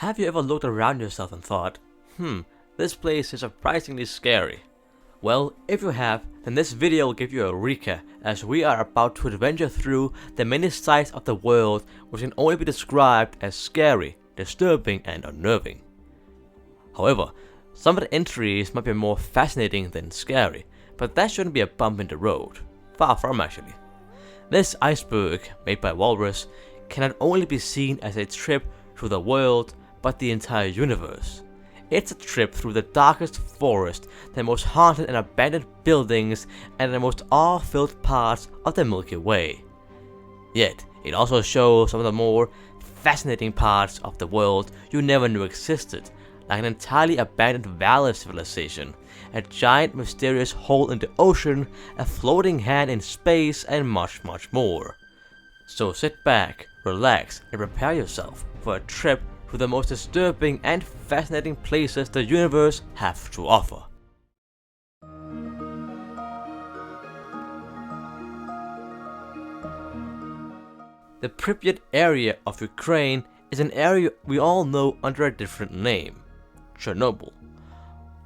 Have you ever looked around yourself and thought, this place is surprisingly scary? Well, if you have, then this video will give you a recap, as we are about to adventure through the many sides of the world which can only be described as scary, disturbing and unnerving. However, some of the entries might be more fascinating than scary, but that shouldn't be a bump in the road. Far from actually. This iceberg, made by Walrus, can not only be seen as a trip through the world, but the entire universe. It's a trip through the darkest forest, the most haunted and abandoned buildings, and the most awe-filled parts of the Milky Way. Yet, it also shows some of the more fascinating parts of the world you never knew existed, like an entirely abandoned valley civilization, a giant mysterious hole in the ocean, a floating hand in space, and much, much more. So sit back, relax, and prepare yourself for a trip through the most disturbing and fascinating places the universe has to offer. The Pripyat area of Ukraine is an area we all know under a different name, Chernobyl.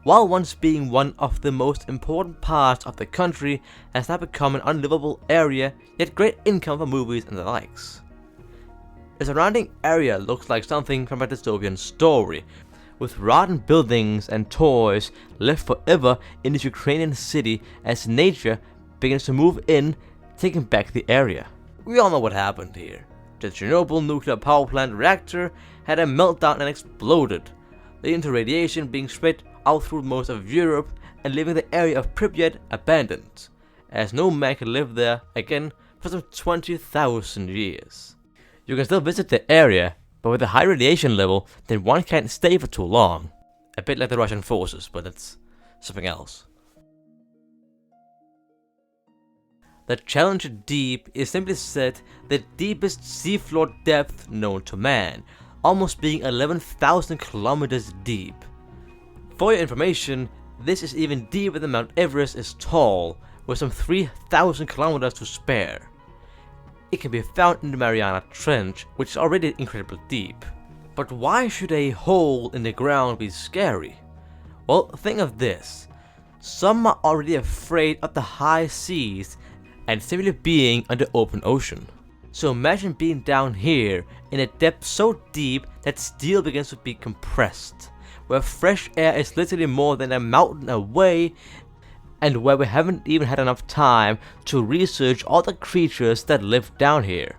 While once being one of the most important parts of the country, has now become an unlivable area, yet great income for movies and the likes. The surrounding area looks like something from a dystopian story, with rotten buildings and toys left forever in this Ukrainian city as nature begins to move in, taking back the area. We all know what happened here. The Chernobyl nuclear power plant reactor had a meltdown and exploded, leading to radiation being spread out through most of Europe and leaving the area of Pripyat abandoned, as no man can live there again for some 20,000 years. You can still visit the area, but with a high radiation level, then one can't stay for too long. A bit like the Russian forces, but it's something else. The Challenger Deep is simply said the deepest seafloor depth known to man, almost being 11,000 kilometers deep. For your information, this is even deeper than Mount Everest is tall, with some 3,000 kilometers to spare. It can be found in the Mariana Trench, which is already incredibly deep. But why should a hole in the ground be scary? Well, think of this. Some are already afraid of the high seas and simply being on the open ocean. So imagine being down here in a depth so deep that steel begins to be compressed, where fresh air is literally more than a mountain away, and where we haven't even had enough time to research all the creatures that live down here.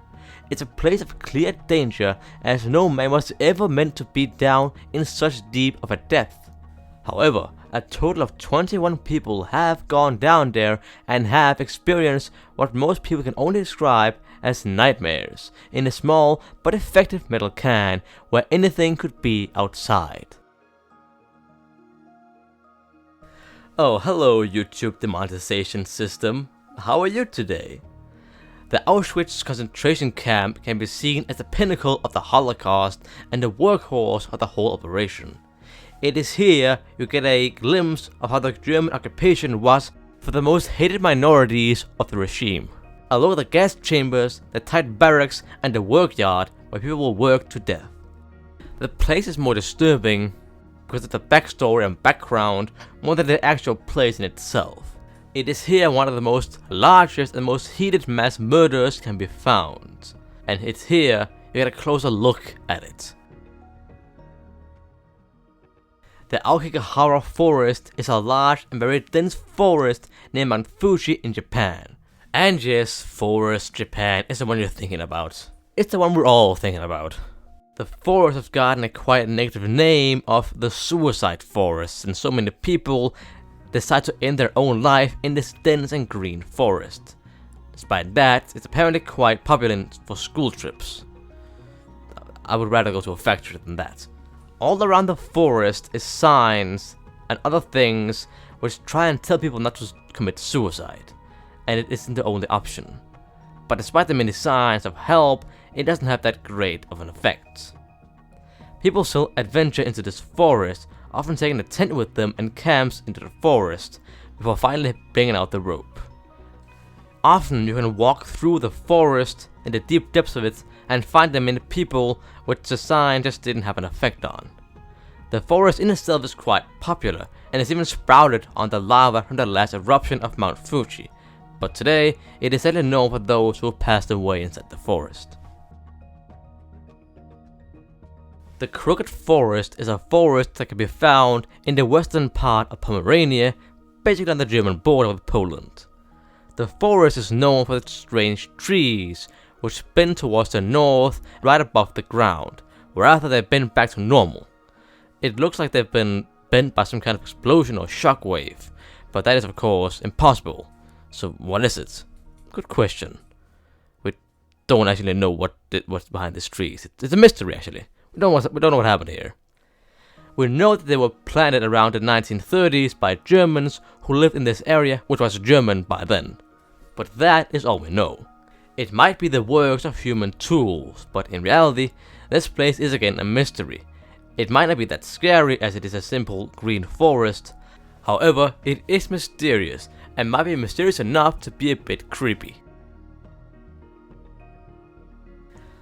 It's a place of clear danger, as no man was ever meant to be down in such deep of a depth. However, a total of 21 people have gone down there and have experienced what most people can only describe as nightmares, in a small but effective metal can where anything could be outside. Oh, hello YouTube demonetization system. How are you today? The Auschwitz concentration camp can be seen as the pinnacle of the Holocaust and the workhorse of the whole operation. It is here you get a glimpse of how the German occupation was for the most hated minorities of the regime. Along with the gas chambers, the tight barracks, and the workyard where people will work to death. The place is more disturbing because of the backstory and background more than the actual place in itself. It is here one of the most largest and most heated mass murders can be found, and it's here you get a closer look at it. The Aokigahara forest is a large and very dense forest near Mount Fuji in Japan. And yes, Forest Japan is the one you're thinking about. It's the one we're all thinking about. The forest has gotten a quite negative name of the suicide forest, and so many people decide to end their own life in this dense and green forest. Despite that, it's apparently quite popular for school trips. I would rather go to a factory than that. All around the forest is signs and other things which try and tell people not to commit suicide, and it isn't the only option. But despite the many signs of help, it doesn't have that great of an effect. People still adventure into this forest, often taking a tent with them and camps into the forest, before finally bringing out the rope. Often you can walk through the forest in the deep depths of it and find them in people which the sign just didn't have an effect on. The forest in itself is quite popular, and is even sprouted on the lava from the last eruption of Mount Fuji, but today it is sadly known for those who passed away inside the forest. The Crooked Forest is a forest that can be found in the western part of Pomerania, basically on the German border with Poland. The forest is known for its strange trees, which bend towards the north right above the ground, whereafter they bend back to normal. It looks like they've been bent by some kind of explosion or shockwave, but that is of course impossible. So what is it? Good question. We don't actually know what's behind these trees. It's a mystery actually. We don't know what happened here. We know that they were planted around the 1930s by Germans who lived in this area, which was German by then. But that is all we know. It might be the works of human tools, but in reality, this place is again a mystery. It might not be that scary as it is a simple green forest. However, it is mysterious, and might be mysterious enough to be a bit creepy.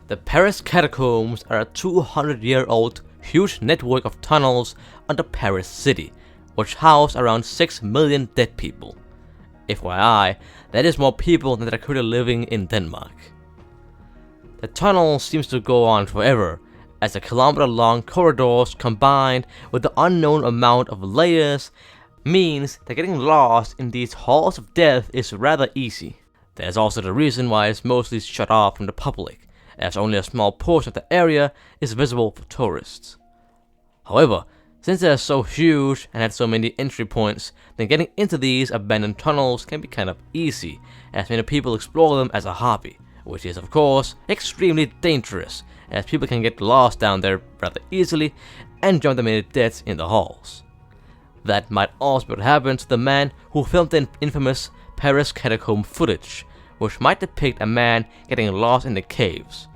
The Paris catacombs are a 200-year-old huge network of tunnels under Paris city, which house around 6 million dead people. FYI, that is more people than are currently living in Denmark. The tunnel seems to go on forever, as the kilometer-long corridors combined with the unknown amount of layers means that getting lost in these halls of death is rather easy. There's also the reason why it's mostly shut off from the public, as only a small portion of the area is visible for tourists. However, since they are so huge and have so many entry points, then getting into these abandoned tunnels can be kind of easy, as many people explore them as a hobby, which is of course extremely dangerous, as people can get lost down there rather easily and join the many deaths in the halls. That might also be what happened to the man who filmed the infamous Paris catacomb footage, which might depict a man getting lost in the caves.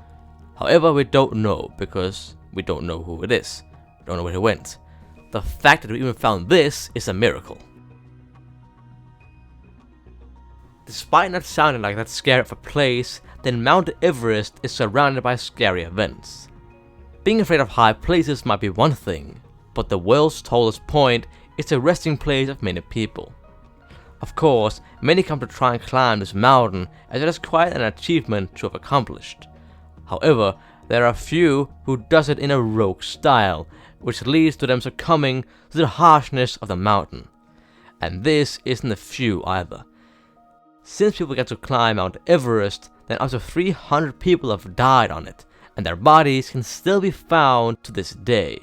However, we don't know because we don't know who it is. We don't know where he went. The fact that we even found this is a miracle. Despite not sounding like that scary of a place, then Mount Everest is surrounded by scary events. Being afraid of high places might be one thing, but the world's tallest point is the resting place of many people. Of course, many come to try and climb this mountain, as it is quite an achievement to have accomplished. However, there are few who does it in a rogue style, which leads to them succumbing to the harshness of the mountain. And this isn't a few either. Since people get to climb Mount Everest, then up to 300 people have died on it, and their bodies can still be found to this day.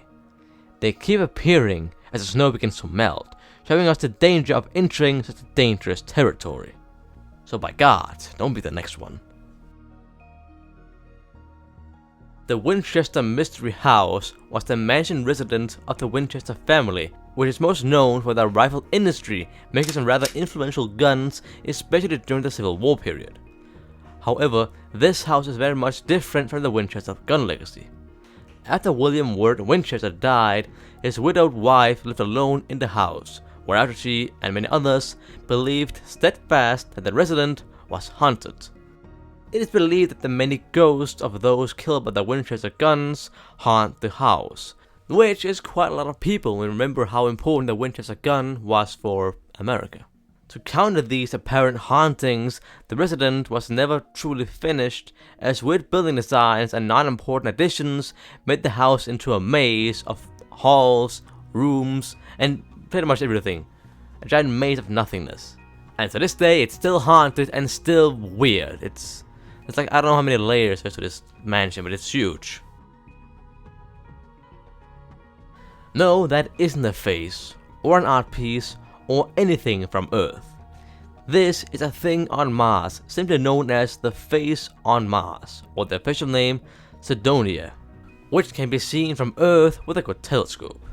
They keep appearing as the snow begins to melt, showing us the danger of entering such a dangerous territory. So by God, don't be the next one. The Winchester Mystery House was the mansion residence of the Winchester family, which is most known for their rifle industry, making some rather influential guns, especially during the Civil War period. However, this house is very much different from the Winchester gun legacy. After William Ward Winchester died, his widowed wife lived alone in the house, whereafter she and many others believed steadfast that the resident was haunted. It is believed that the many ghosts of those killed by the Winchester guns haunt the house, which is quite a lot of people when you remember how important the Winchester gun was for America. To counter these apparent hauntings, the resident was never truly finished, as weird building designs and non-important additions made the house into a maze of halls, rooms, and pretty much everything. A giant maze of nothingness. And to this day, it's still haunted and still weird. It's like, I don't know how many layers there's to this mansion, but it's huge. No, that isn't a face, or an art piece, or anything from Earth. This is a thing on Mars, simply known as the face on Mars, or the official name, Cydonia, which can be seen from Earth with a good telescope.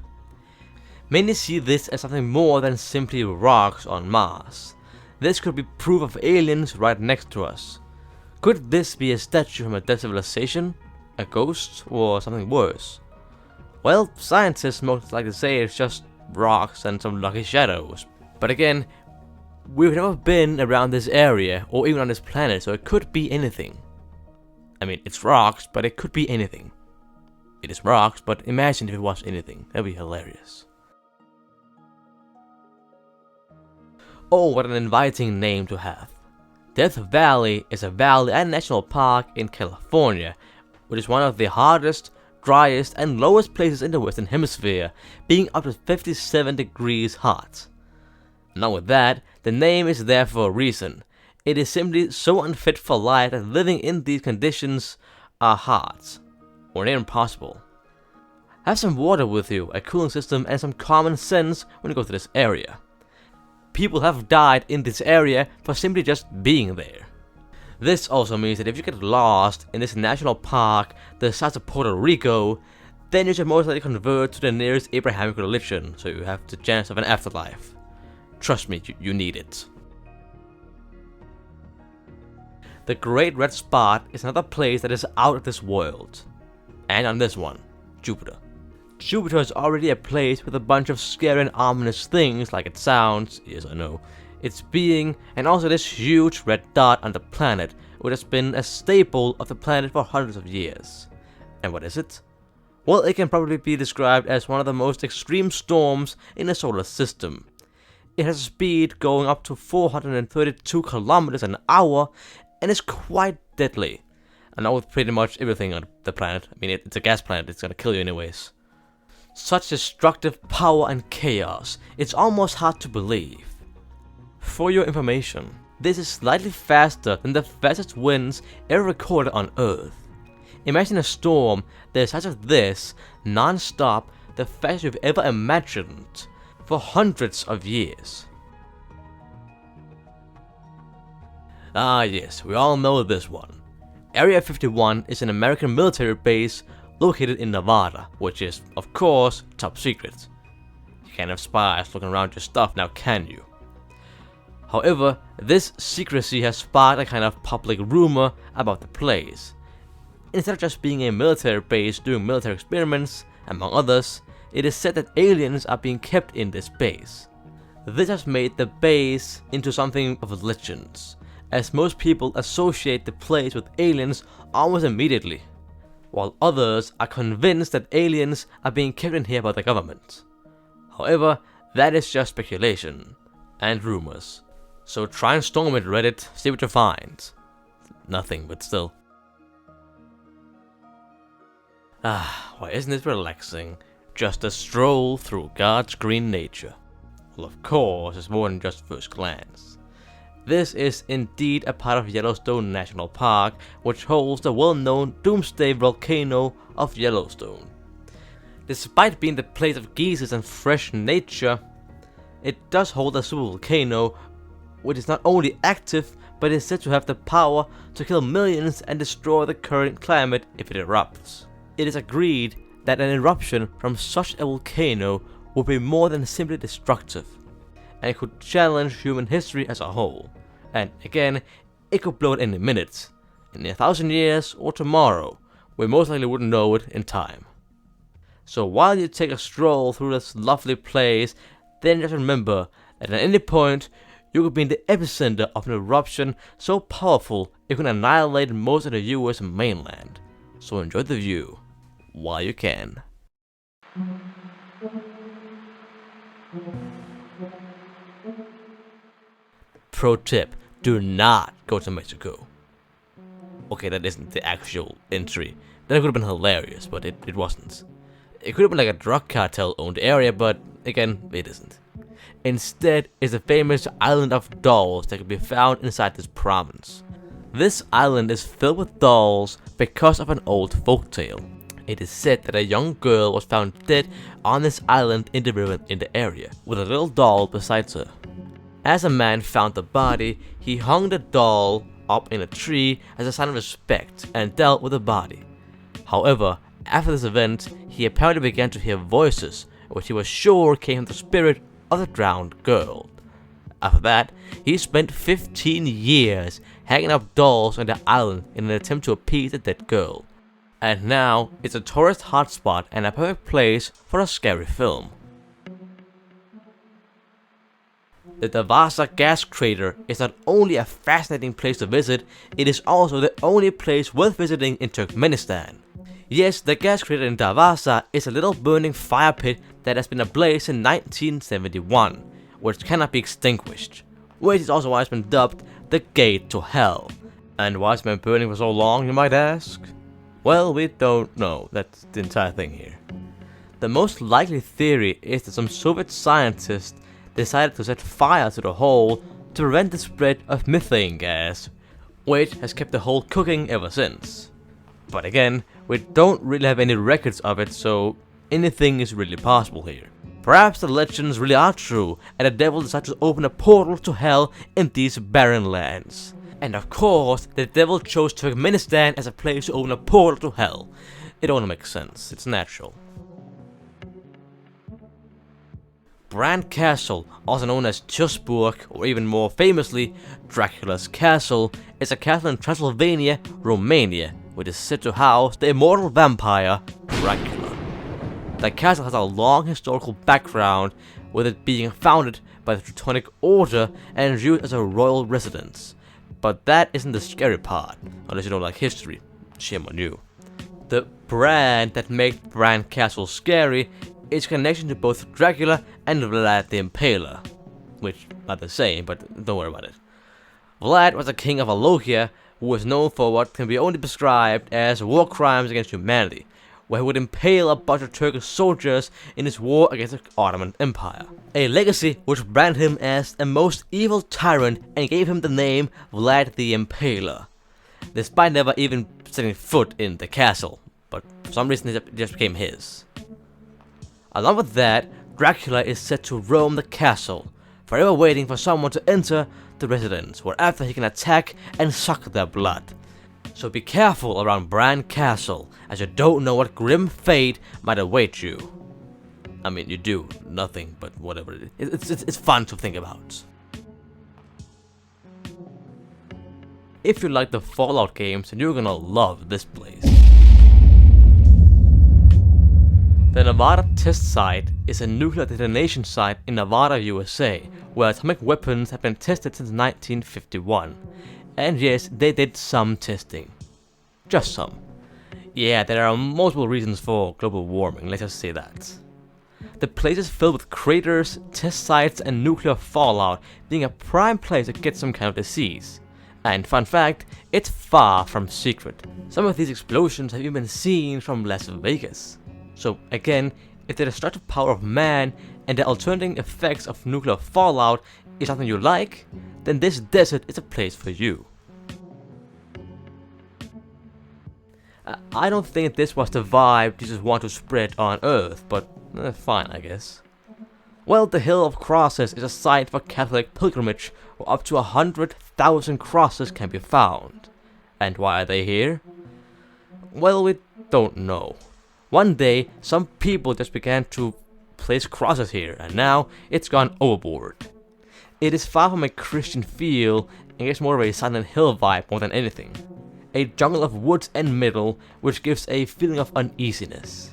Many see this as something more than simply rocks on Mars. This could be proof of aliens right next to us. Could this be a statue from a dead civilization, a ghost, or something worse? Well, scientists most likely say it's just rocks and some lucky shadows. But again, we've never been around this area or even on this planet, so it could be anything. I mean, it's rocks, but it could be anything. It is rocks, but imagine if it was anything. That'd be hilarious. Oh, what an inviting name to have. Death Valley is a valley and national park in California, which is one of the hardest, driest, and lowest places in the Western Hemisphere, being up to 57 degrees hot. Not with that, the name is there for a reason. It is simply so unfit for life that living in these conditions are hard, or near impossible. Have some water with you, a cooling system, and some common sense when you go to this area. People have died in this area for simply just being there. This also means that if you get lost in this national park the size of Puerto Rico, then you should most likely convert to the nearest Abrahamic religion, so you have the chance of an afterlife. Trust me, you need it. The Great Red Spot is another place that is out of this world. And on this one, Jupiter. Jupiter is already a place with a bunch of scary and ominous things like it sounds, yes I know, its being, and also this huge red dot on the planet, which has been a staple of the planet for hundreds of years. And what is it? Well, it can probably be described as one of the most extreme storms in the solar system. It has a speed going up to 432 kilometers an hour and is quite deadly. And now with pretty much everything on the planet. I mean, it's a gas planet, it's gonna kill you anyways. Such destructive power and chaos, it's almost hard to believe. For your information, this is slightly faster than the fastest winds ever recorded on Earth. Imagine a storm the size of this, non-stop, the fastest you've ever imagined, for hundreds of years. Ah yes, we all know this one. Area 51 is an American military base located in Nevada, which is, of course, top secret. You can't have spies looking around your stuff now, can you? However, this secrecy has sparked a kind of public rumor about the place. Instead of just being a military base doing military experiments, among others, it is said that aliens are being kept in this base. This has made the base into something of a legend, as most people associate the place with aliens almost immediately, while others are convinced that aliens are being kept in here by the government. However, that is just speculation and rumors. So try and storm it, Reddit, see what you find. Nothing, but still. Ah, why isn't it relaxing? Just a stroll through God's green nature. Well, of course, it's more than just first glance. This is indeed a part of Yellowstone National Park, which holds the well-known Doomsday Volcano of Yellowstone. Despite being the place of geysers and fresh nature, it does hold a supervolcano, which is not only active, but is said to have the power to kill millions and destroy the current climate if it erupts. It is agreed that an eruption from such a volcano would be more than simply destructive, and it could challenge human history as a whole. And again, it could blow at any minute, in 1,000 years or tomorrow. We most likely wouldn't know it in time. So while you take a stroll through this lovely place, then just remember that at any point, you could be in the epicenter of an eruption so powerful it could annihilate most of the US mainland. So enjoy the view while you can. Pro tip, do not go to Mexico. Okay, that isn't the actual entry. That could have been hilarious, but it wasn't. It could have been like a drug cartel owned area, but again, it isn't. Instead is the famous island of dolls that can be found inside this province. This island is filled with dolls because of an old folktale. It is said that a young girl was found dead on this island in the river in the area, with a little doll beside her. As a man found the body, he hung the doll up in a tree as a sign of respect and dealt with the body. However, after this event, he apparently began to hear voices, which he was sure came from the spirit of the drowned girl. After that, he spent 15 years hanging up dolls on the island in an attempt to appease the dead girl. And now, it's a tourist hotspot and a perfect place for a scary film. The Davasa gas crater is not only a fascinating place to visit, it is also the only place worth visiting in Turkmenistan. Yes, the gas crater in Davasa is a little burning fire pit that has been ablaze in 1971, which cannot be extinguished, which is also why it's been dubbed the Gate to Hell. And why it's been burning for so long, you might ask? Well, we don't know, that's the entire thing here. The most likely theory is that some Soviet scientists decided to set fire to the hole to prevent the spread of methane gas, which has kept the hole cooking ever since. But again, we don't really have any records of it, so anything is really possible here. Perhaps the legends really are true, and the devil decided to open a portal to hell in these barren lands. And of course, the devil chose Turkmenistan as a place to open a portal to hell. It only makes sense, it's natural. Bran Castle, also known as Iceberg, or even more famously, Dracula's Castle, is a castle in Transylvania, Romania, which is said to house the immortal vampire, Dracula. The castle has a long historical background, with it being founded by the Teutonic Order and used as a royal residence. But that isn't the scary part, unless you don't like history. Shame on you. The brand that made Bran Castle scary is connection to both Dracula and Vlad the Impaler, which are the same, but don't worry about it. Vlad was a king of Wallachia who was known for what can be only described as war crimes against humanity, where he would impale a bunch of Turkish soldiers in his war against the Ottoman Empire. A legacy which branded him as the most evil tyrant and gave him the name Vlad the Impaler, despite never even setting foot in the castle, but for some reason it just became his. Along with that, Dracula is said to roam the castle, forever waiting for someone to enter the residence, whereafter he can attack and suck their blood. So be careful around Bran Castle, as you don't know what grim fate might await you. I mean, you do nothing, but whatever. It's fun to think about. If you like the Fallout games, then you're gonna love this place. The Nevada test site is a nuclear detonation site in Nevada, USA, where atomic weapons have been tested since 1951. And yes, they did some testing. Just some. Yeah, there are multiple reasons for global warming, let's just say that. The place is filled with craters, test sites, and nuclear fallout, being a prime place to get some kind of disease. And fun fact, it's far from secret. Some of these explosions have even been seen from Las Vegas. So again, if the destructive power of man and the alternating effects of nuclear fallout is something you like, then this desert is a place for you. I don't think this was the vibe Jesus wanted to spread on Earth, but fine, I guess. Well, the Hill of Crosses is a site for Catholic pilgrimage where up to 100,000 crosses can be found. And why are they here? Well, we don't know. One day, some people just began to place crosses here, and now it's gone overboard. It is far from a Christian feel, and gets more of a Silent Hill vibe more than anything. A jungle of woods and metal, which gives a feeling of uneasiness.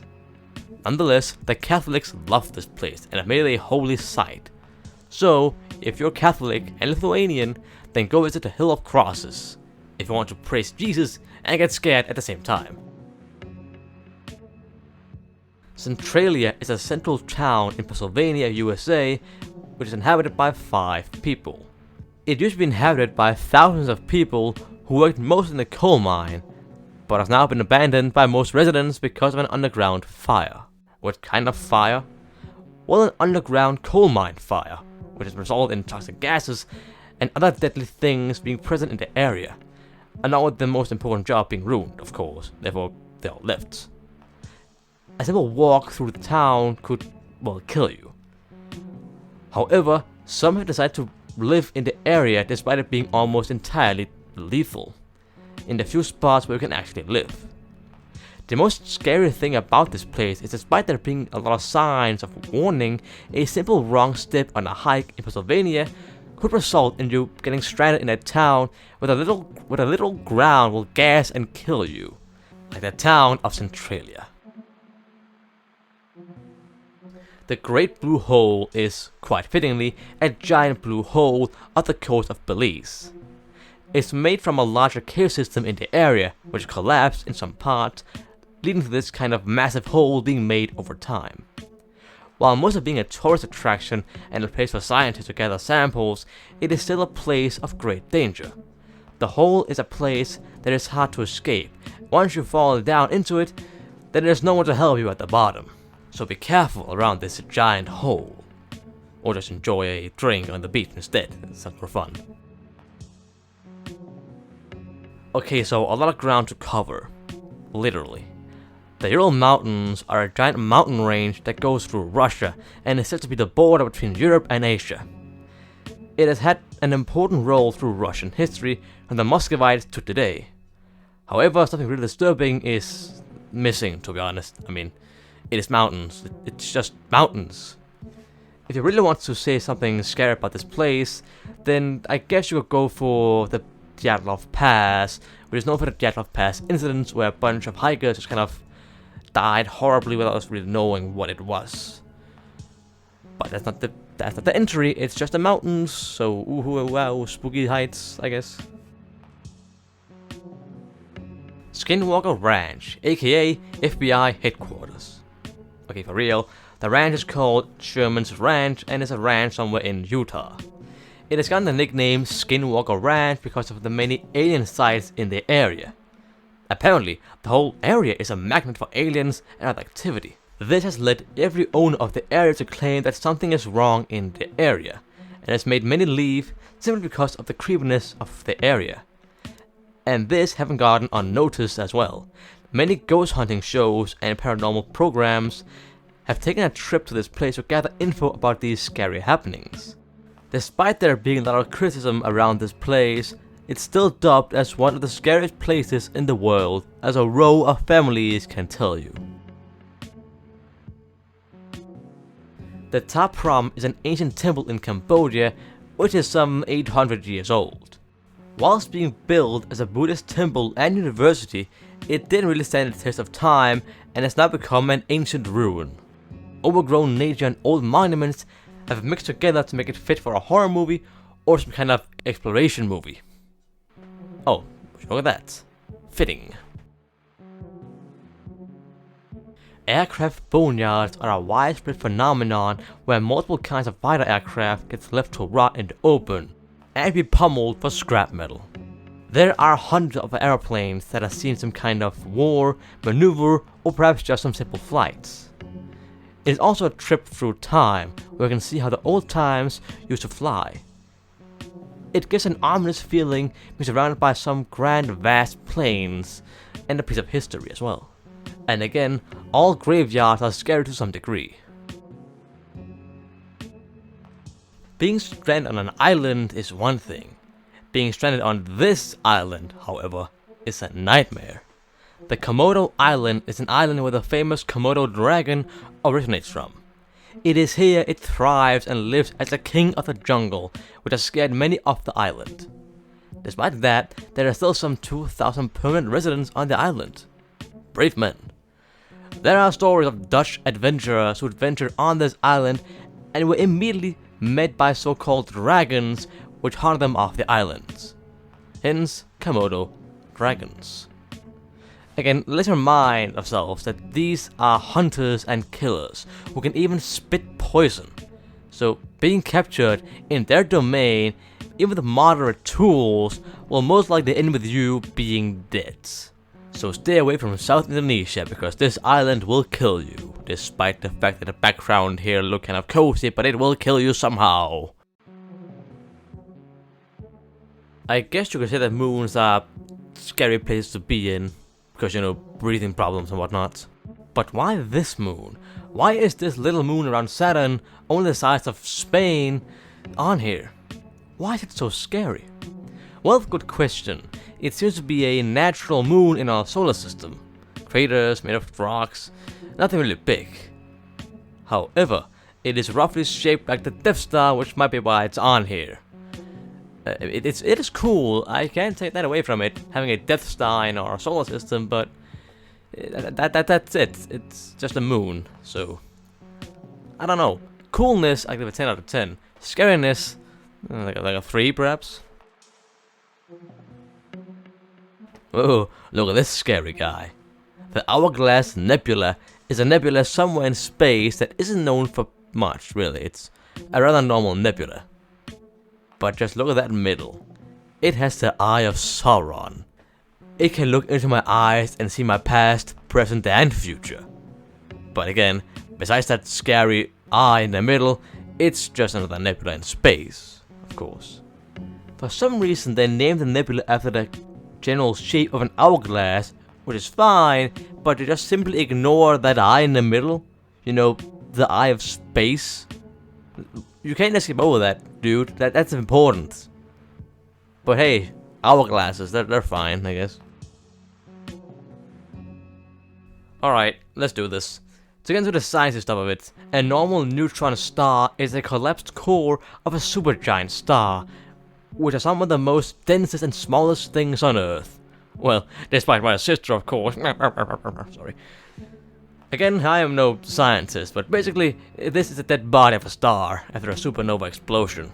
Nonetheless, the Catholics love this place and have made it a holy site. So, if you're Catholic and Lithuanian, then go visit the Hill of Crosses, if you want to praise Jesus and get scared at the same time. Centralia is a central town in Pennsylvania, USA, which is inhabited by 5 people. It used to be inhabited by thousands of people who worked mostly in the coal mine, but has now been abandoned by most residents because of an underground fire. What kind of fire? Well, an underground coal mine fire, which has resulted in toxic gases and other deadly things being present in the area, and not with the most important job being ruined, of course, therefore they all left. A simple walk through the town could, well, kill you. However, some have decided to live in the area despite it being almost entirely lethal, in the few spots where you can actually live. The most scary thing about this place is despite there being a lot of signs of warning, a simple wrong step on a hike in Pennsylvania could result in you getting stranded in a town where a little ground will gas and kill you, like the town of Centralia. The Great Blue Hole is, quite fittingly, a giant blue hole off the coast of Belize. It's made from a larger cave system in the area, which collapsed in some parts, leading to this kind of massive hole being made over time. While most of being a tourist attraction and a place for scientists to gather samples, it is still a place of great danger. The hole is a place that is hard to escape. Once you fall down into it, then there's no one to help you at the bottom. So be careful around this giant hole. Or just enjoy a drink on the beach instead, it sounds more fun. Okay, so a lot of ground to cover. Literally. The Ural Mountains are a giant mountain range that goes through Russia and is said to be the border between Europe and Asia. It has had an important role through Russian history from the Muscovites to today. However, something really disturbing is missing, to be honest. I mean, it is mountains. It's just mountains. If you really want to say something scary about this place, then I guess you could go for the Dyatlov Pass, which is known for the Dyatlov Pass incidents where a bunch of hikers just kind of died horribly without us really knowing what it was. But that's not the entry, it's just the mountains, so ooh wow, spooky heights, I guess. Skinwalker Ranch, aka FBI headquarters. Okay, for real, the ranch is called Sherman's Ranch and is a ranch somewhere in Utah. It has gotten the nickname Skinwalker Ranch because of the many alien sites in the area. Apparently, the whole area is a magnet for aliens and other activity. This has led every owner of the area to claim that something is wrong in the area, and has made many leave simply because of the creepiness of the area. And this haven't gotten unnoticed as well. Many ghost hunting shows and paranormal programs have taken a trip to this place to gather info about these scary happenings. Despite there being a lot of criticism around this place, it's still dubbed as one of the scariest places in the world, as a row of families can tell you. The Ta Prohm is an ancient temple in Cambodia, which is some 800 years old. Whilst being built as a Buddhist temple and university, it didn't really stand the test of time and has now become an ancient ruin. Overgrown nature and old monuments have mixed together to make it fit for a horror movie or some kind of exploration movie. Oh, look at that. Fitting. Aircraft boneyards are a widespread phenomenon where multiple kinds of fighter aircraft get left to rot in the open and be pummeled for scrap metal. There are hundreds of airplanes that have seen some kind of war, maneuver, or perhaps just some simple flights. It is also a trip through time where you can see how the old times used to fly. It gives an ominous feeling being surrounded by some grand vast plains and a piece of history as well. And again, all graveyards are scary to some degree. Being stranded on an island is one thing. Being stranded on this island, however, is a nightmare. The Komodo Island is an island where the famous Komodo dragon originates from. It is here it thrives and lives as the king of the jungle, which has scared many off the island. Despite that, there are still some 2,000 permanent residents on the island. Brave men. There are stories of Dutch adventurers who adventured on this island and were immediately met by so-called dragons which hunted them off the islands. Hence, Komodo dragons. Again, let's remind ourselves that these are hunters and killers who can even spit poison. So, being captured in their domain, even with moderate tools, will most likely end with you being dead. So stay away from South Indonesia because this island will kill you, despite the fact that the background here look kind of cozy, but it will kill you somehow. I guess you could say that moons are scary places to be in, because, you know, breathing problems and whatnot. But why this moon? Why is this little moon around Saturn, only the size of Spain, on here? Why is it so scary? Well, good question. It seems to be a natural moon in our solar system. Craters made of rocks, nothing really big. However, it is roughly shaped like the Death Star, which might be why it's on here. It is cool, I can't take that away from it, having a Death Star in our solar system, but that's it. It's just a moon, so I don't know. Coolness, I give it a 10 out of 10. Scariness, like a 3 perhaps. Oh, look at this scary guy. The Hourglass Nebula is a nebula somewhere in space that isn't known for much, really. It's a rather normal nebula. But just look at that middle. It has the Eye of Sauron. It can look into my eyes and see my past, present, and future. But again, besides that scary eye in the middle, it's just another nebula in space, of course. For some reason, they named the nebula after the general shape of an hourglass, which is fine, but you just simply ignore that eye in the middle. You know, the eye of space. You can't just skip over that, dude. That's important. But hey, hourglasses, they're fine, I guess. Alright, let's do this. To get into the sciencey stuff of it, a normal neutron star is a collapsed core of a supergiant star, which are some of the most densest and smallest things on Earth. Well, despite my sister, of course. Sorry. Again, I am no scientist, but basically, this is a dead body of a star after a supernova explosion.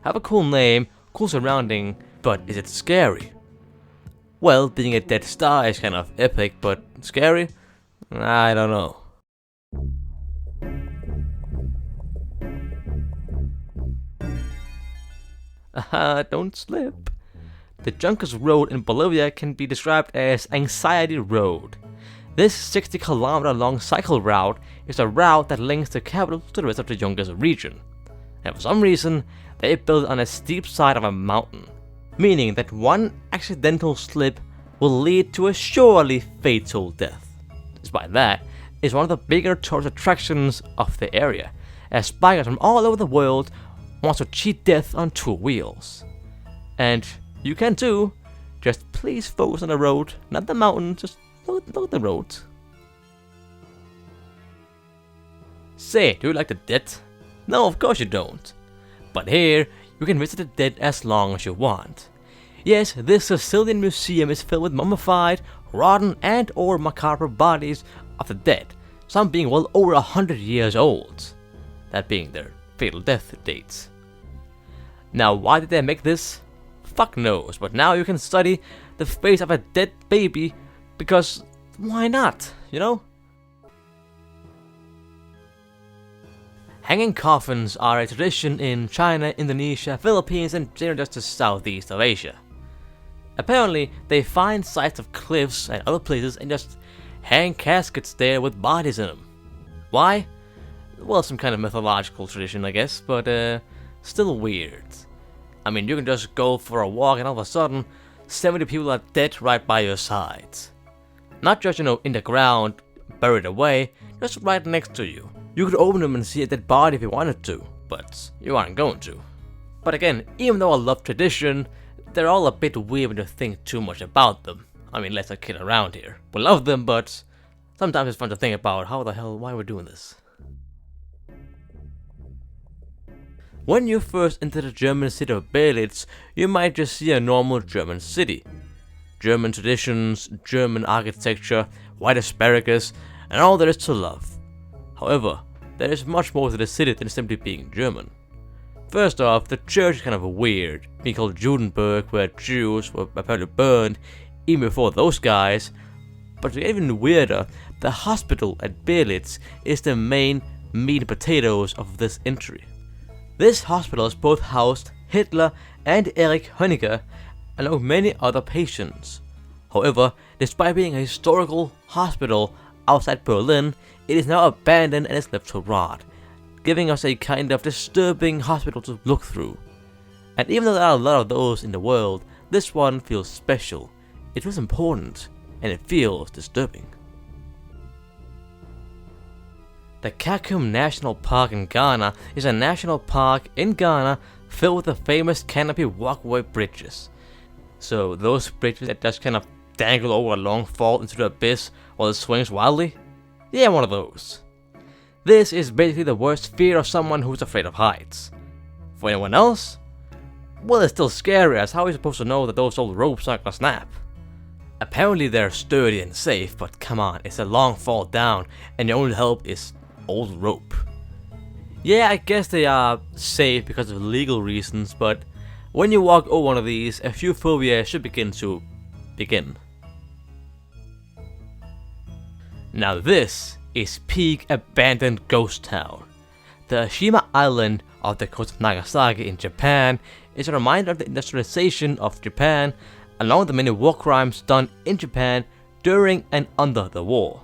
Have a cool name, cool surrounding, but is it scary? Well, being a dead star is kind of epic, but scary? I don't know. Don't slip. The Juncos Road in Bolivia can be described as Anxiety Road. This 60-kilometer long cycle route is a route that links the capital to the rest of the Juncos region. And for some reason, they built it on a steep side of a mountain, meaning that one accidental slip will lead to a surely fatal death. Despite that, it's one of the bigger tourist attractions of the area, as bikers from all over the world want to cheat death on 2 wheels. And you can too, just please focus on the road, not the mountain, just look at the road. Say, do you like the dead? No, of course you don't. But here, you can visit the dead as long as you want. Yes, this Sicilian museum is filled with mummified, rotten and or macabre bodies of the dead, some being well over 100 years old, that being their fatal death dates. Now, why did they make this? Fuck knows, but now you can study the face of a dead baby, because why not, you know? Hanging coffins are a tradition in China, Indonesia, Philippines, and generally just the southeast of Asia. Apparently, they find sites of cliffs and other places and just hang caskets there with bodies in them. Why? Well, some kind of mythological tradition, I guess, but still weird. I mean, you can just go for a walk and all of a sudden, 70 people are dead right by your sides. Not just, you know, in the ground, buried away, just right next to you. You could open them and see a dead body if you wanted to, but you aren't going to. But again, even though I love tradition, they're all a bit weird when you think too much about them. I mean, let's not kid around here. We love them, but sometimes it's fun to think about why we're doing this. When you first enter the German city of Berlitz, you might just see a normal German city. German traditions, German architecture, white asparagus, and all there is to love. However, there is much more to the city than simply being German. First off, the church is kind of weird, being called Judenberg, where Jews were apparently burned even before those guys. But to get even weirder, the hospital at Berlitz is the main meat and potatoes of this entry. This hospital has both housed Hitler and Erich Honecker, along with many other patients. However, despite being a historical hospital outside Berlin, it is now abandoned and is left to rot, giving us a kind of disturbing hospital to look through. And even though there are a lot of those in the world, this one feels special, it feels important, and it feels disturbing. The Kakum National Park in Ghana is a national park in Ghana filled with the famous canopy walkway bridges. So those bridges that just kind of dangle over a long fall into the abyss while it swings wildly? Yeah, one of those. This is basically the worst fear of someone who's afraid of heights. For anyone else? Well, it's still scary, as how are you supposed to know that those old ropes aren't gonna snap? Apparently they're sturdy and safe, but come on, it's a long fall down, and your only help is old rope. Yeah, I guess they are safe because of legal reasons, but when you walk over one of these, a few phobia should begin. Now this is peak abandoned ghost town. The Shima Island off the coast of Nagasaki in Japan is a reminder of the industrialization of Japan, along with the many war crimes done in Japan during and under the war.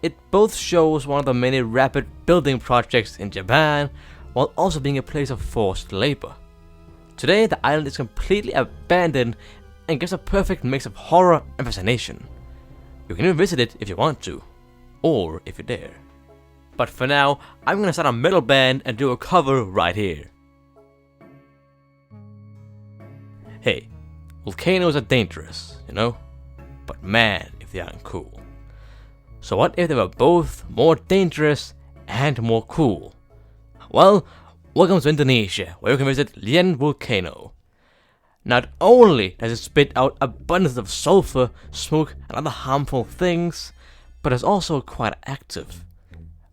It both shows one of the many rapid building projects in Japan, while also being a place of forced labor. Today the island is completely abandoned and gives a perfect mix of horror and fascination. You can even visit it if you want to, or if you dare. But for now, I'm gonna start a metal band and do a cover right here. Hey, volcanoes are dangerous, you know? But man, if they aren't cool. So what if they were both more dangerous and more cool? Well, welcome to Indonesia, where you can visit Lien Volcano. Not only does it spit out abundance of sulfur, smoke, and other harmful things, but it's also quite active,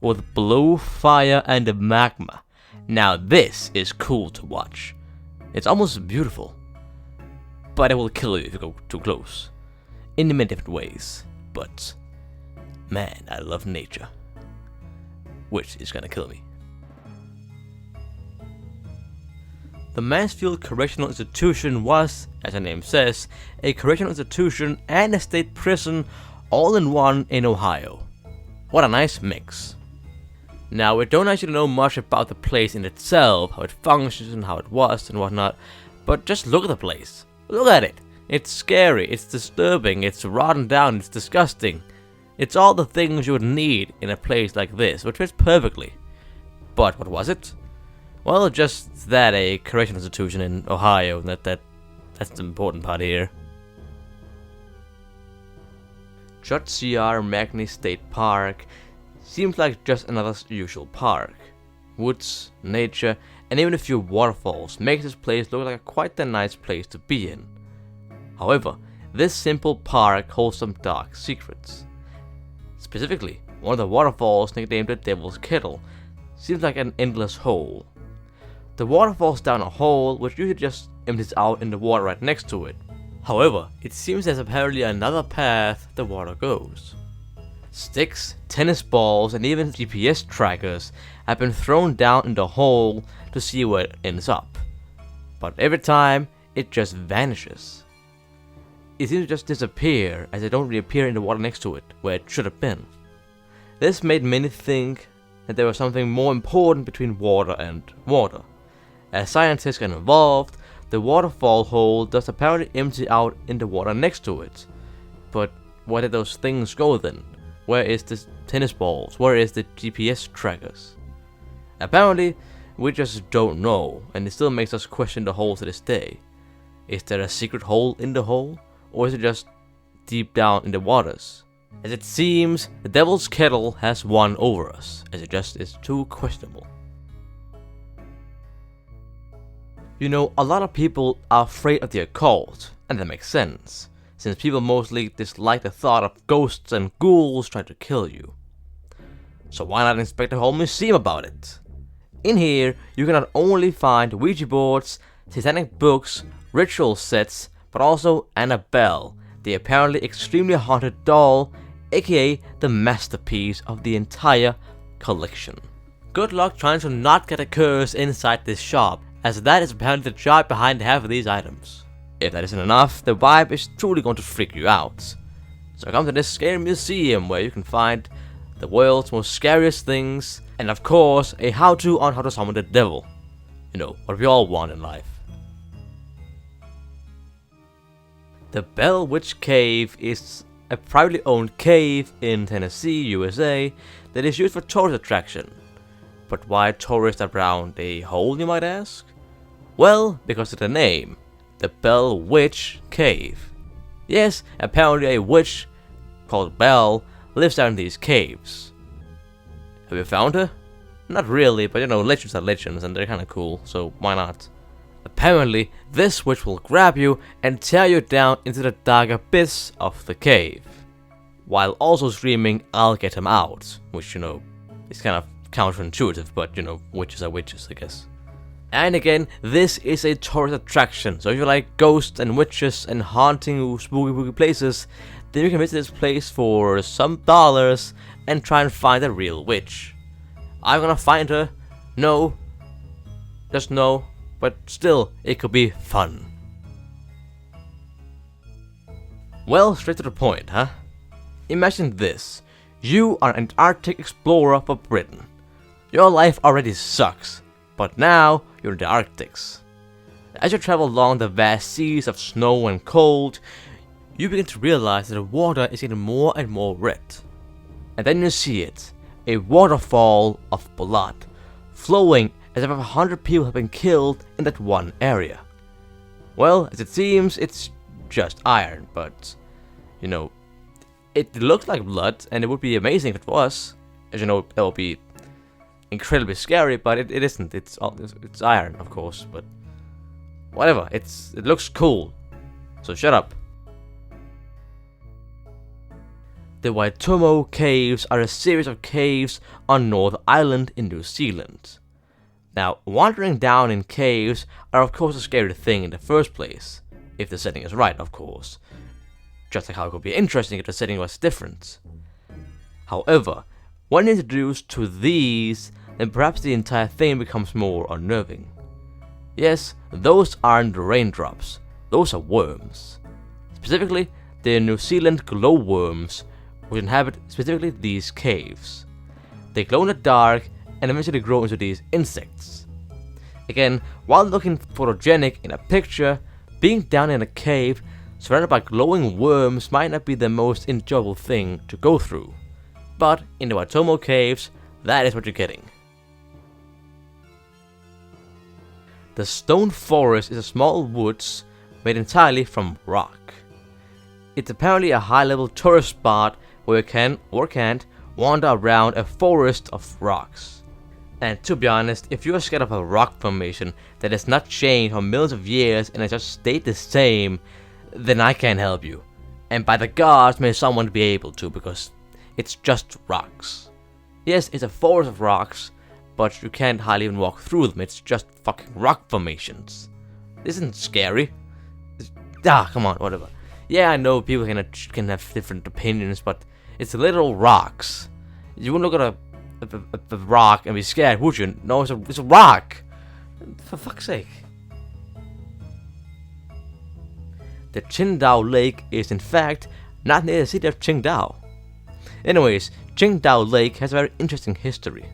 with blue fire and magma. Now this is cool to watch. It's almost beautiful, but it will kill you if you go too close, in many different ways. But man, I love nature, which is gonna kill me. The Mansfield Correctional Institution was, as the name says, a correctional institution and a state prison all in one in Ohio. What a nice mix. Now, we don't actually know much about the place in itself, how it functions and how it was and whatnot, but just look at the place. Look at it. It's scary, it's disturbing, it's rotten down, it's disgusting. It's all the things you would need in a place like this, which fits perfectly. But what was it? Well, just that, a correctional institution in Ohio. That's the important part here. Chotsiar Magni State Park seems like just another usual park. Woods, nature, and even a few waterfalls makes this place look like quite a nice place to be in. However, this simple park holds some dark secrets. Specifically, one of the waterfalls, nicknamed the Devil's Kettle, seems like an endless hole. The water falls down a hole, which usually just empties out in the water right next to it. However, it seems there's apparently another path the water goes. Sticks, tennis balls, and even GPS trackers have been thrown down in the hole to see where it ends up. But every time, it just vanishes. It seems to just disappear, as it don't reappear in the water next to it, where it should have been. This made many think that there was something more important between water and water. As scientists get involved, the waterfall hole does apparently empty out in the water next to it. But where did those things go then? Where is the tennis balls? Where is the GPS trackers? Apparently, we just don't know, and it still makes us question the hole to this day. Is there a secret hole in the hole? Or is it just deep down in the waters? As it seems, the Devil's Kettle has won over us, as it just is too questionable. You know, a lot of people are afraid of the occult, and that makes sense, since people mostly dislike the thought of ghosts and ghouls trying to kill you. So why not inspect a whole museum about it? In here, you can not only find Ouija boards, satanic books, ritual sets, but also Annabelle, the apparently extremely haunted doll, aka the masterpiece of the entire collection. Good luck trying to not get a curse inside this shop, as that is apparently the job behind half of these items. If that isn't enough, the vibe is truly going to freak you out. So come to this scary museum where you can find the world's most scariest things, and of course, a how-to on how to summon the devil. You know, what we all want in life. The Bell Witch Cave is a privately owned cave in Tennessee, USA, that is used for tourist attraction. But why tourists around a hole, you might ask? Well, because of the name, the Bell Witch Cave. Yes, apparently a witch called Bell lives down in these caves. Have you found her? Not really, but you know, legends are legends and they're kinda cool, so why not? Apparently, this witch will grab you and tear you down into the dark abyss of the cave, while also screaming, "I'll get him out," which, you know, is kind of counterintuitive, but you know, witches are witches, I guess. And again, this is a tourist attraction, so if you like ghosts and witches and haunting spooky places, then you can visit this place for some dollars and try and find a real witch. I'm gonna find her? No. Just no. But still, it could be fun. Well, straight to the point, huh? Imagine this. You are an Arctic explorer for Britain. Your life already sucks, but now you're in the Arctics. As you travel along the vast seas of snow and cold, you begin to realize that the water is getting more and more red. And then you see it, a waterfall of blood, flowing as if 100 people have been killed in that one area. Well, as it seems, it's just iron, but, you know, it looks like blood, and it would be amazing if it was. As you know, that would be incredibly scary, but it isn't. It's iron, of course, but whatever. It looks cool. So shut up. The Waitomo Caves are a series of caves on North Island in New Zealand. Now, wandering down in caves are of course a scary thing in the first place, if the setting is right, of course. Just like how it could be interesting if the setting was different. However, when introduced to these, then perhaps the entire thing becomes more unnerving. Yes, those aren't raindrops, those are worms. Specifically, the New Zealand glowworms, which inhabit specifically these caves. They glow in the dark and eventually grow into these insects. Again, while looking photogenic in a picture, being down in a cave surrounded by glowing worms might not be the most enjoyable thing to go through. But in the Waitomo Caves, that is what you're getting. The Stone Forest is a small woods made entirely from rock. It's apparently a high-level tourist spot where you can, or can't, wander around a forest of rocks. And to be honest, if you're scared of a rock formation that has not changed for millions of years and has just stayed the same, then I can't help you. And by the gods, may someone be able to, because it's just rocks. Yes, it's a forest of rocks, but you can't hardly even walk through them. It's just fucking rock formations. This isn't scary. Come on, whatever. Yeah, I know people can have different opinions, but it's literal rocks. You wouldn't look at a rock and be scared, would you? No, it's a rock. For fuck's sake. The Qingdao Lake is in fact not near the city of Qingdao. Anyways, Qingdao Lake has a very interesting history.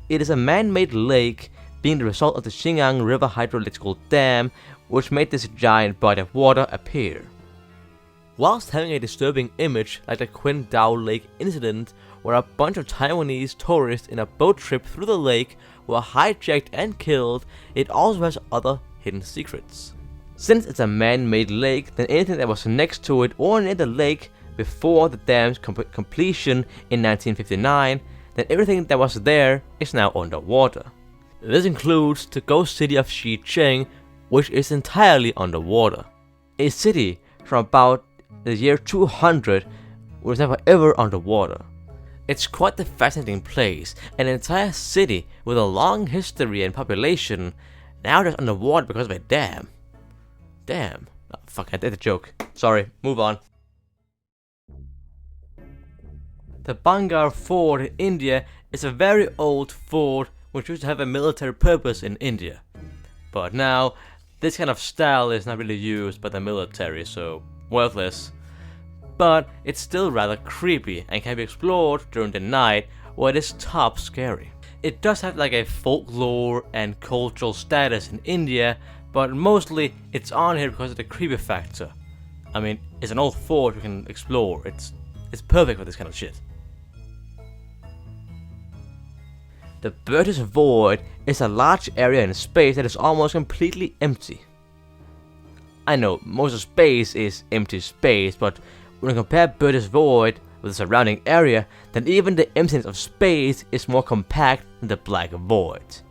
It is a man-made lake being the result of the Xinjiang River hydroelectrical dam, which made this giant body of water appear. Whilst having a disturbing image like the Qingdao Lake incident, where a bunch of Taiwanese tourists in a boat trip through the lake were hijacked and killed, it also has other hidden secrets. Since it's a man-made lake, then anything that was next to it or near the lake before the dam's completion in 1959, then everything that was there is now underwater. This includes the ghost city of Xicheng, which is entirely underwater. A city from about the year 200 was never ever underwater. It's quite the fascinating place, an entire city with a long history and population, now just underwater because of a dam. Damn. Oh, fuck, I did a joke. Sorry, move on. The Bangar Fort in India is a very old fort which used to have a military purpose in India. But now, this kind of style is not really used by the military, so worthless. But it's still rather creepy and can be explored during the night where it is top scary. It does have like a folklore and cultural status in India, but mostly it's on here because of the creepy factor. I mean, it's an old fort you can explore. It's perfect for this kind of shit. The British Void is a large area in space that is almost completely empty. I know, most of space is empty space, but when you compare British Void with the surrounding area, then even the emptiness of space is more compact than the Black Void.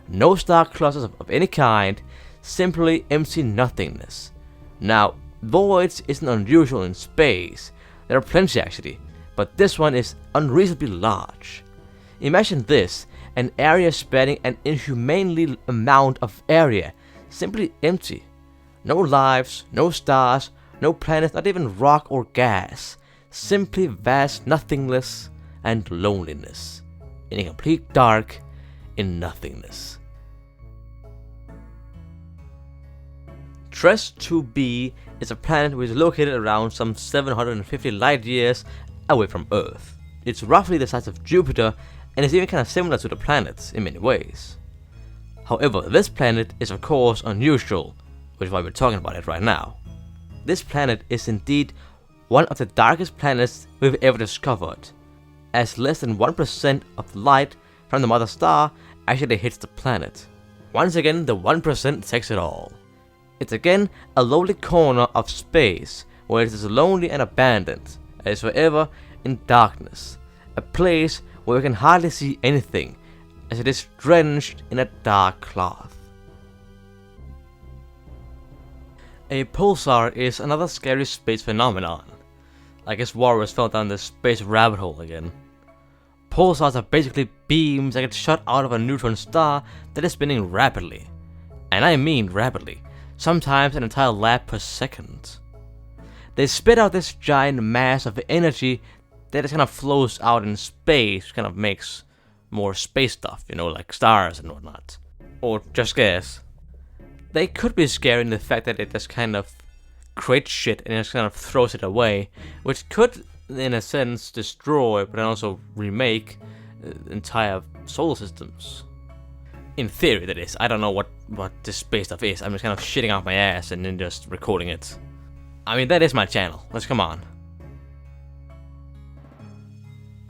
No star clusters of any kind, simply empty nothingness. Now, voids isn't unusual in space. There are plenty actually, but this one is unreasonably large. Imagine this, an area spanning an inhumanely amount of area, simply empty. No lives, no stars, no planets, not even rock or gas. Simply vast nothingness and loneliness. In a complete dark, in nothingness. Tres 2b is a planet which is located around some 750 light years away from Earth. It's roughly the size of Jupiter and is even kind of similar to the planets in many ways. However, this planet is of course unusual, which is why we're talking about it right now. This planet is indeed one of the darkest planets we've ever discovered, as less than 1% of the light from the mother star actually hits the planet. Once again, the 1% takes it all. It's again a lonely corner of space where it is lonely and abandoned, and is forever in darkness, a place where we can hardly see anything, as it is drenched in a dark cloth. A pulsar is another scary space phenomenon. I guess Warriors fell down this space rabbit hole again. Pulsars are basically beams that get shot out of a neutron star that is spinning rapidly. And I mean rapidly, sometimes an entire lap per second. They spit out this giant mass of energy that just kind of flows out in space, which kind of makes more space stuff, you know, like stars and whatnot. Or just gas. They could be scary in the fact that it just kind of creates shit and just kind of throws it away, which could, in a sense, destroy but also remake entire solar systems. In theory, that is. I don't know what this space stuff is. I'm just kind of shitting off my ass and then just recording it. I mean, that is my channel. Let's come on.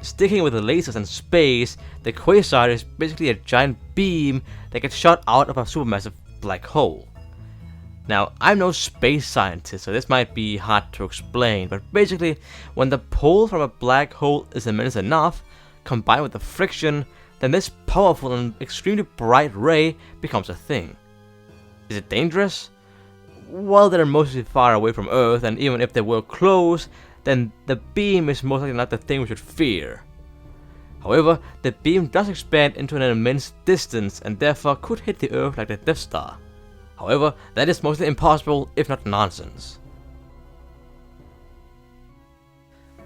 Sticking with the lasers and space, the quasar is basically a giant beam that gets shot out of a supermassive black hole. Now, I'm no space scientist, so this might be hard to explain, but basically, when the pull from a black hole is immense enough, combined with the friction, then this powerful and extremely bright ray becomes a thing. Is it dangerous? Well, they're mostly far away from Earth, and even if they were close, then the beam is most likely not the thing we should fear. However, the beam does expand into an immense distance and therefore could hit the Earth like the Death Star. However, that is mostly impossible, if not nonsense.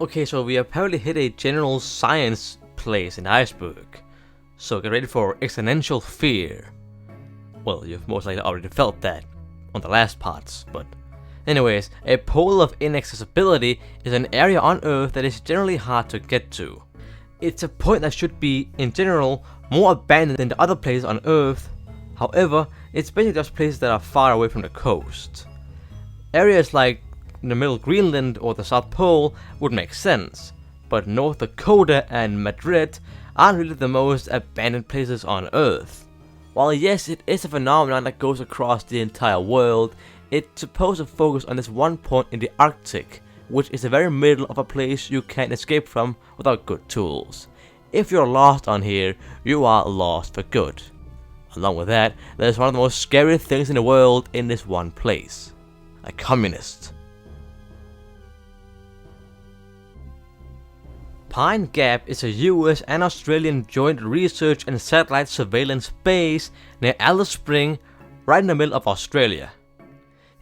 Okay, so we apparently hit a general science place in Iceberg. So get ready for exponential fear. Well, you've most likely already felt that on the last parts, but anyways, a pole of inaccessibility is an area on Earth that is generally hard to get to. It's a point that should be, in general, more abandoned than the other places on Earth. However, it's basically just places that are far away from the coast. Areas like the middle Greenland or the South Pole would make sense, but North Dakota and Madrid aren't really the most abandoned places on Earth. While yes, it is a phenomenon that goes across the entire world, it's supposed to focus on this one point in the Arctic, which is the very middle of a place you can't escape from without good tools. If you're lost on here, you are lost for good. Along with that, there's one of the most scary things in the world in this one place. A communist. Pine Gap is a US and Australian joint research and satellite surveillance base near Alice Springs, right in the middle of Australia.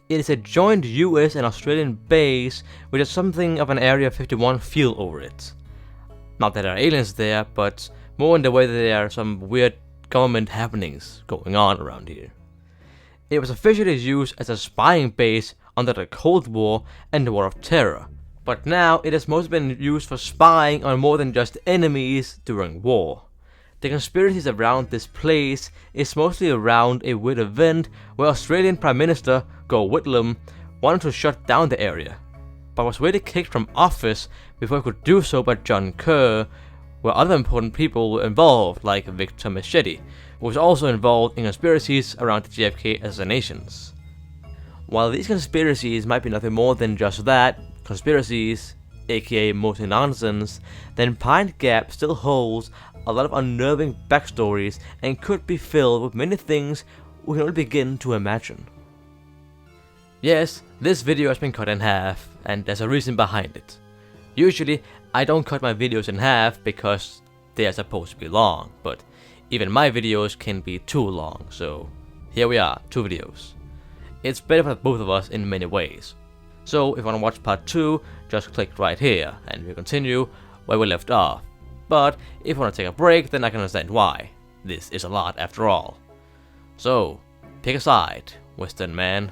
It is a joint US and Australian base which has something of an Area 51 feel over it. Not that there are aliens there, but more in the way that there are some weird government happenings going on around here. It was officially used as a spying base under the Cold War and the War of Terror, but now it has mostly been used for spying on more than just enemies during war. The conspiracies around this place is mostly around a weird event where Australian Prime Minister Go Whitlam wanted to shut down the area, but was later kicked from office before he could do so by John Kerr, where other important people were involved, like Victor Machete, who was also involved in conspiracies around the JFK assassinations. While these conspiracies might be nothing more than just that, conspiracies, aka mostly nonsense, then Pine Gap still holds a lot of unnerving backstories and could be filled with many things we can only begin to imagine. Yes, this video has been cut in half, and there's a reason behind it. Usually, I don't cut my videos in half because they are supposed to be long, but Even my videos can be too long, so here we are, 2 videos. It's better for both of us in many ways. So if you want to watch part 2, just click right here and we'll continue where we left off. But if you want to take a break, then I can understand why. This is a lot after all. So, pick a side, Western man.